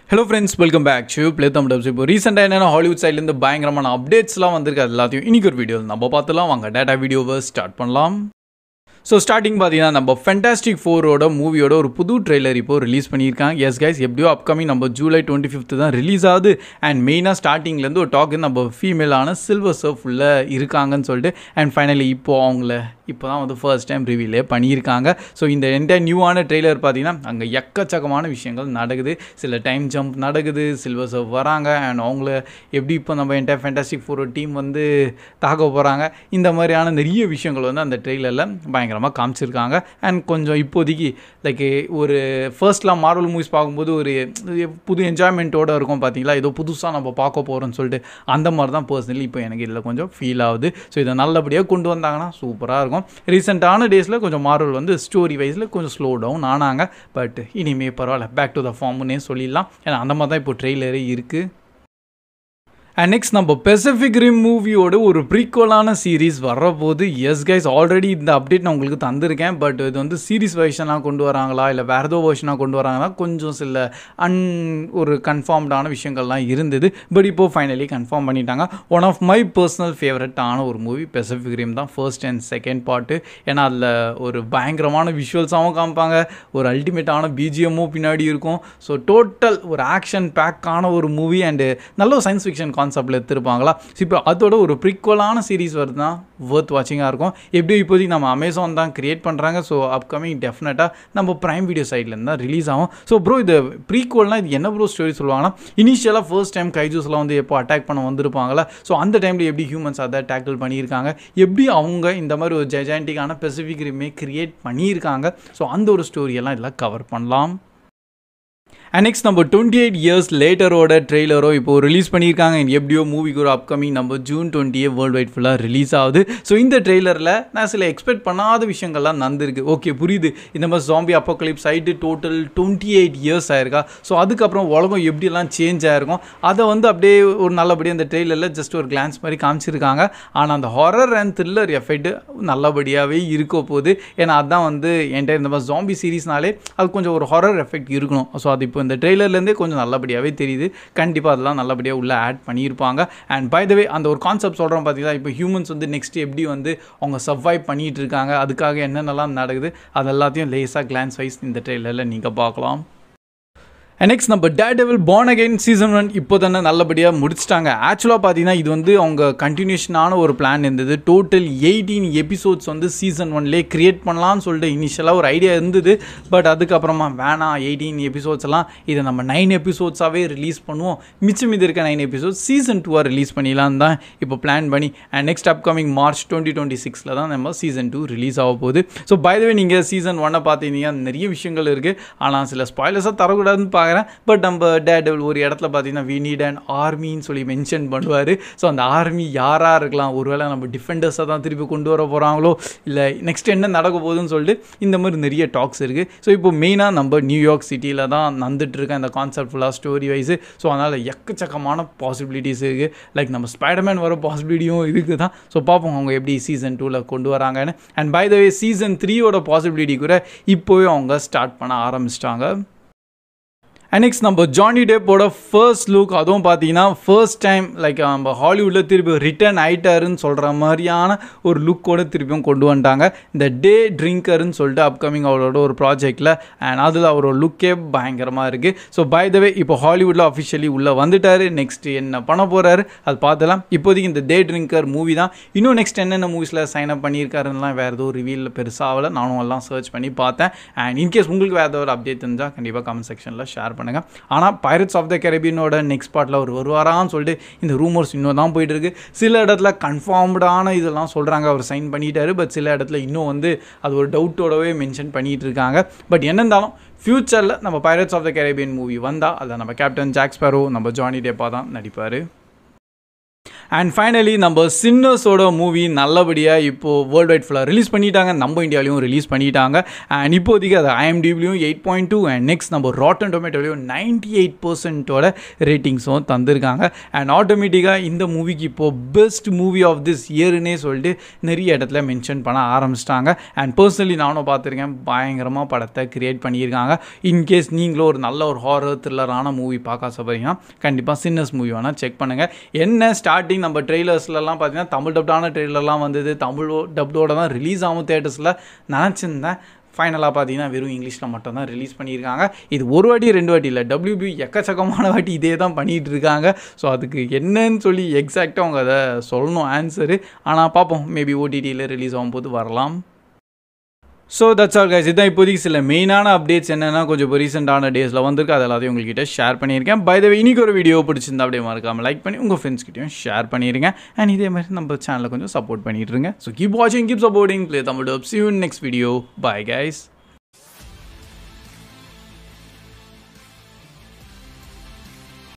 Hello friends, welcome back to Play Thumb Dubs. இப்போ ரீசெண்டாக என்னென்ன ஹாலிவுட் சைட்லேருந்து பயங்கரமான அப்டேட்ஸ்லாம் வந்திருக்கு. அது எல்லாத்தையும் இன்னைக்கு ஒரு வீடியோ நம்ம பார்த்துலாம். வாங்க டேட்டா வீடியோவை ஸ்டார்ட் பண்ணலாம். ஸோ ஸ்டார்டிங் பார்த்தீங்கன்னா நம்ம ஃபென்டாஸ்டிக் 4ஓட மூவியோட ஒரு புது ட்ரெய்லர் இப்போது ரிலீஸ் பண்ணியிருக்காங்க. எஸ் கைஸ், எப்படியோ அப்கமிங் நம்ம ஜூலை 25 தான் ரிலீஸ் ஆகுது. அண்ட் மெயினாக ஸ்டார்டிங்லேருந்து ஒரு டாக் நம்ம ஃபீமேலான சில்வர் சர்ஃபுள்ள இருக்காங்கன்னு சொல்லிட்டு அண்ட் ஃபைனலி இப்போது அவங்கள இப்போ தான் வந்து ஃபர்ஸ்ட் டைம் ரிவீலே பண்ணியிருக்காங்க. ஸோ இந்த என்டையர் நியூவான ட்ரெய்லர் பார்த்தீங்கன்னா அங்கே எக்கச்சக்கமான விஷயங்கள் நடக்குது. சில டைம் ஜம்ப் நடக்குது, சில்வர் சர்ஃப் வராங்க அண்ட் அவங்கள எப்படி இப்போ நம்ம என்டையர் ஃபென்டாஸ்டிக் 4 டீம் வந்து தாக்க போகிறாங்க. இந்த மாதிரியான நிறைய விஷயங்கள் வந்து அந்த ட்ரெய்லரில் பயங்கரமாக காமிச்சிருக்காங்க. அண்ட் கொஞ்சம் இப்போதைக்கு லைக் ஒரு ஃபர்ஸ்ட்லாம் மார்வல் மூவிஸ் பார்க்கும்போது ஒரு புது என்ஜாய்மெண்ட்டோடு இருக்கும் பார்த்தீங்களா, ஏதோ புதுசாக நம்ம பார்க்க போகிறோம்னு சொல்லிட்டு அந்த மாதிரி தான் பர்சனலி இப்போ எனக்கு இதில் கொஞ்சம் ஃபீல் ஆகுது. ஸோ இதை நல்லபடியாக கொண்டு வந்தாங்கன்னா சூப்பராக இருக்கும். ரீசெண்டான டேஸில் கொஞ்சம் மார்வல் வந்து ஸ்டோரி வைஸில் கொஞ்சம் ஸ்லோ டவுன் ஆனாங்க. பட் இனிமேல் பரவாயில்ல, பேக் டு த ஃபார்ம்னே சொல்லிடலாம். ஏன்னா அந்த மாதிரி தான் இப்போ ட்ரெய்லரே இருக்குது. அண்ட் நெக்ஸ்ட் நம்ம பெசிஃபிக் ரிம் மூவியோட ஒரு ப்ரீக்வலான சீரீஸ் வரப்போது. எஸ் கைஸ், ஆல்ரெடி இந்த அப்டேட் நான் உங்களுக்கு தந்திருக்கேன். பட் இது வந்து சீரீஸ் வெர்ஷனாக கொண்டு வராங்களா இல்லை வேறு ஏதோ வெர்ஷனாக கொண்டு வராங்கன்னா கொஞ்சம் சில ஒரு கன்ஃபார்ம்டான விஷயங்கள்லாம் இருந்தது. பட் இப்போது ஃபைனலி கன்ஃபார்ம் பண்ணிட்டாங்க. ஒன் ஆஃப் மை பர்சனல் ஃபேவரட்டான ஒரு மூவி பெசிஃபிக் ரிம் தான், ஃபர்ஸ்ட் அண்ட் செகண்ட் பார்ட்டு. ஏன்னா அதில் ஒரு பயங்கரமான விஷுவல்ஸாகவும் காமிப்பாங்க, ஒரு அல்டிமேட்டான பிஜிஎம்மும் பின்னாடி இருக்கும். ஸோ டோட்டல் ஒரு ஆக்ஷன் பேக்கான ஒரு மூவி அண்டு நல்ல ஒரு சயின்ஸ் ஃபிக்ஷன் கான்செப்டில் எடுத்துருப்பாங்களா. ஸோ இப்போ அதோட ஒரு ப்ரிக்வலான சீரீஸ் வருது தான் வர்த் வாட்சிங்காக இருக்கும். எப்படி இப்போதைக்கு நம்ம அமேசான் தான் கிரியேட் பண்ணுறாங்க. ஸோ அப்கமிங் டெஃபினட்டாக நம்ம ப்ரைம் வீடியோ சைட்லேருந்து தான் ரிலீஸ் ஆகும். ஸோ ப்ரோ இது ப்ரீக்வல்னால் இது என்ன ப்ரோ ஸ்டோரி சொல்லுவாங்கன்னா, இனிஷியலாக ஃபர்ஸ்ட் டைம் கைஜூஸ்லாம் வந்து எப்போ அட்டாக் பண்ண வந்திருப்பாங்களா. ஸோ அந்த டைமில் எப்படி ஹியூமன்ஸ் அதை டேக்கிள் பண்ணியிருக்காங்க, எப்படி அவங்க இந்த மாதிரி ஒரு ஜெஜாண்டிக்கான பெசிஃபிக் ரிமே கிரியேட் பண்ணியிருக்காங்க. ஸோ அந்த ஒரு ஸ்டோரியெல்லாம் இதெல்லாம் கவர் பண்ணலாம். அண்ட் நெக்ஸ்ட் நம்ம 28 years லேட்டரோட ட்ரெய்லரோ இப்போது ரிலீஸ் பண்ணியிருக்காங்க. எப்படியோ மூவிக்கு ஒரு அப்கமிங் நம்ம ஜூன் 20 வேர்ல்டு வைட் ஃபுல்லாக ரிலீஸ் ஆகுது. ஸோ இந்த ட்ரெய்லரில் நான் சில எக்ஸ்பெக்ட் பண்ணாத விஷயங்கள்லாம் நடந்திருக்கு. ஓகே புரியுது, இந்த மாதிரி ஜாம்பி அப்போகலிப்ஸ் ஆகிட்டு டோட்டல் 28 years ஆயிருக்கா. ஸோ அதுக்கப்புறம் உலகம் எப்படியெல்லாம் சேஞ்ச் ஆகிருக்கும் அதை வந்து அப்படியே ஒரு நல்லபடியாக அந்த ட்ரெய்லரில் ஜஸ்ட் ஒரு கிளான்ஸ் மாதிரி காமிச்சிருக்காங்க. ஆனால் அந்த ஹாரர் அண்ட் த்ரில்லர் எஃபெக்ட் நல்லபடியாகவே இருக்க போகுது. ஏன்னா அதுதான் வந்து என்கிட்ட இந்த மாதிரி ஜாம்பி சீரீஸ்னாலே அது கொஞ்சம் ஒரு ஹாரர் எஃபெக்ட் இருக்கணும். ஸோ அது இப்போ இந்த ட்ரெய்லர்லேருந்தே கொஞ்சம் நல்லபடியாகவே தெரியுது. கண்டிப்பாக அதெல்லாம் நல்லபடியாக உள்ளே ஆட் பண்ணியிருப்பாங்க. அண்ட் பை த வே அந்த ஒரு கான்செப்ட் சொல்கிறோம் பார்த்தீங்களா, இப்போ ஹியூமன்ஸ் வந்து நெக்ஸ்ட் எப்படி வந்து அவங்க சர்வைவ் பண்ணிகிட்டு இருக்காங்க, அதுக்காக என்னென்னலாம் நடக்குது அது எல்லாத்தையும் லேஸாக கிளான்ஸ் வைஸ் இந்த ட்ரெய்லரில் நீங்கள் பார்க்கலாம். அண்ட் நெக்ஸ்ட் நம்ம டேர்டெவில் பார்ன் அகைன் சீசன் 1 இப்போ தானே நல்லபடியாக முடிச்சிட்டாங்க. ஆக்சுவலாக பார்த்தீங்கன்னா இது வந்து அவங்க கண்டினியூஷனான ஒரு பிளான் இருந்தது. டோட்டல் 18 எபிசோட்ஸ் வந்து சீசன் 1லே கிரியேட் பண்ணலான்னு சொல்லிட்டு இனிஷியலாக ஒரு ஐடியா இருந்தது. பட் அதுக்கப்புறமா வேணாம், 18 எபிசோட்ஸ் எல்லாம் இதை நம்ம 9 எபிசோட்ஸாகவே ரிலீஸ் பண்ணுவோம், மிச்சம் இது இருக்க 9 எபிசோட்ஸ் சீசன் 2 ரிலீஸ் பண்ணிடலான்னு தான் இப்போ பிளான் பண்ணி அண்ட் நெக்ஸ்ட் அப்கமிங் மார்ச் 2026 தான் நம்ம சீசன் 2 ரிலீஸ் ஆக போகுது. ஸோ பை த வே நீங்கள் சீசன் 1 பார்த்தீங்கன்னா நிறைய விஷயங்கள் இருக்குது. ஆனால் சில ஸ்பாய்லர்ஸாக தரக்கூடாதுன்னு பார்க்குறேன். பட் நம்ம டேர்டெவில் ஒரு இடத்துல பார்த்தீங்கன்னா வி நீட் அண்ட் ஆர்மின்னு சொல்லி மென்ஷன் பண்ணுவார். ஸோ அந்த ஆர்மி யாராக இருக்கலாம், ஒருவேளை நம்ம டிஃபெண்டர்ஸாக தான் திருப்பி கொண்டு வர போகிறாங்களோ இல்லை நெக்ஸ்ட் என்ன நடக்க போகுதுன்னு சொல்லிட்டு இந்த மாதிரி நிறைய டாக்ஸ் இருக்குது. ஸோ இப்போ மெயினாக நம்ம நியூயார்க் சிட்டியில் தான் நடந்துட்டுருக்கேன் இந்த கான்செப்ட் ஃபுல்லாக ஸ்டோரி வைஸு. ஸோ அதனால் எக்கச்சக்கமான பாசிபிலிட்டிஸ் இருக்குது. லைக் நம்ம ஸ்பைடர்மேன் வர பாசிபிலிட்டியும் இருக்குது தான். ஸோ பார்ப்போம் அவங்க எப்படி சீசன் 2ல் கொண்டு வராங்கன்னு. And by the way season 3யோட பாசிபிலிட்டி கூட இப்போவே அவங்க ஸ்டார்ட் பண்ண ஆரம்பிச்சிட்டாங்க. அண்ட் நெக்ஸ்ட் நம்ம ஜானி டெப்போட ஃபர்ஸ்ட் லுக், அதுவும் பார்த்தீங்கன்னா ஃபர்ஸ்ட் டைம் லைக் நம்ம ஹாலிவுட்டில் திருப்பி ரிட்டர்ன் ஆகிட்டாருன்னு சொல்கிற மாதிரியான ஒரு லுக்கோடு திருப்பியும் கொண்டு வந்துட்டாங்க. இந்த டே ட்ரிங்கர்னு சொல்லிட்டு அப்கமிங் அவரோட ஒரு ப்ராஜெக்டில் அண்ட் அதில் அவரோட லுக்கே பயங்கரமாக இருக்குது. ஸோ பை த வே இப்போ ஹாலிவுட்டில் அஃபிஷியலி உள்ளே வந்துட்டார். நெக்ஸ்ட் என்ன பண்ண போகிறாரு அது பார்த்துலாம். இப்போதைக்கு இந்த டே ட்ரிங்கர் மூவி தான். இன்னும் நெக்ஸ்ட் என்னென்ன மூவிஸில் சைன் அப் பண்ணியிருக்காருலாம் வேறு ஏதோ ரிவீலில் பெருசாக ஆகலை. நானும் எல்லாம் சர்ச் பண்ணி பார்த்தேன். அண்ட் இன்கேஸ் உங்களுக்கு வேறு ஏதோ ஒரு அப்டேட் இருந்தால் கண்டிப்பாக கமெண்ட் செக்ஷனில் ஷேர் பண்ணுங்க. ஆனால் பைரட்ஸ் ஆஃப் த கரீபியனோட நெக்ஸ்ட் பார்ட்டில் அவர் வருவாரான்னு சொல்லிட்டு இந்த ரூமர்ஸ் இன்னும் தான் போயிட்டு இருக்கு. சில இடத்துல கன்ஃபார்ம்டான இதெல்லாம் சொல்கிறாங்க அவர் சைன் பண்ணிட்டாரு. பட் சில இடத்துல இன்னும் வந்து அது ஒரு டவுட்டோடவே மென்ஷன் பண்ணிட்டு இருக்காங்க. பட் என்ன இருந்தாலும் ஃப்யூச்சரில் நம்ம Pirates of the Caribbean movie வந்தால் அதில் நம்ம கேப்டன் ஜாக் ஸ்பேரோ நம்ம ஜானி டெப்பா தான் நடிப்பார். அண்ட் ஃபைனலி நம்ம சின்னர்ஸோட மூவி நல்லபடியாக இப்போது வேர்ல்டு வைட் ஃபுல்லாக ரிலீஸ் பண்ணிட்டாங்க, நம்ம இந்தியாவிலையும் ரிலீஸ் பண்ணிட்டாங்க. அண்ட் இப்போதைக்கு அது IMDbலையும் 8.2 அண்ட் நெக்ஸ்ட் நம்ம ராட்டன் டொமேட்டோலையும் 98% ரேட்டிங்ஸும் தந்திருக்காங்க. அண்ட் ஆட்டோமேட்டிக்காக இந்த மூவிக்கு இப்போது பெஸ்ட் மூவி ஆஃப் திஸ் இயர்னே சொல்லிட்டு நிறைய இடத்துல மென்ஷன் பண்ண ஆரம்பிச்சிட்டாங்க. அண்ட் பர்சனலி நானும் பார்த்துருக்கேன், பயங்கரமாக படத்தை கிரியேட் பண்ணியிருக்காங்க. இன்கேஸ் நீங்களும் ஒரு நல்ல ஒரு ஹாரர் த்ரில்லரான மூவி பார்க்க ஆசைப்படுறீங்கன்னா கண்டிப்பாக சின்னர்ஸ் மூவி வேணால் செக் பண்ணுங்கள். என்ன ஸ்டார்டிங் நம்ம ட்ரெய்லர்ஸ்லாம் பார்த்தீங்கன்னா தமிழ் டப்டான ட்ரெய்லர்லாம் வந்தது, தமிழ் டப்டோட தான் ரிலீஸ் ஆகும் தேட்டர்ஸில் நினச்சிருந்தேன். ஃபைனலாக பார்த்தீங்கன்னா வெறும் இங்கிலீஷில் மட்டும் தான் ரிலீஸ் பண்ணியிருக்காங்க. இது ஒரு வாட்டி 2 வாட்டி இல்லை, WB எக்கச்சக்கமான வாட்டி இதே தான் பண்ணிகிட்டு இருக்காங்க. ஸோ அதுக்கு என்னன்னு சொல்லி எக்ஸாக்டாக அவங்க அதை சொல்லணும் ஆன்சரு. ஆனால் பார்ப்போம், மேபி OTTயில் ரிலீஸ் ஆகும்போது வரலாம். So that's all guys. இதுதான் இப்போதைக்கு சில மெயினான அப்டேட்ஸ் என்னென்னா கொஞ்சம் இப்போ ரீசெண்டான டேஸில் வந்திருக்கு, அது எல்லாத்தையும் உங்கள்கிட்ட ஷேர் பண்ணியிருக்கேன். பை த வே இன்னைக்கு ஒரு வீடியோ பிடிச்சிருந்தா அப்படியே மறக்காமல் லைக் பண்ணி உங்கள் ஃப்ரெண்ட்ஸ்கிட்டையும் ஷேர் பண்ணிடுங்க. அண்ட் இதே மாதிரி நம்ம சேனலை கொஞ்சம் சப்போர்ட் பண்ணிட்டுருங்க. ஸோ கீப் வாட்சிங், keep supporting Play Tamil Dub. See you in next video. Bye guys.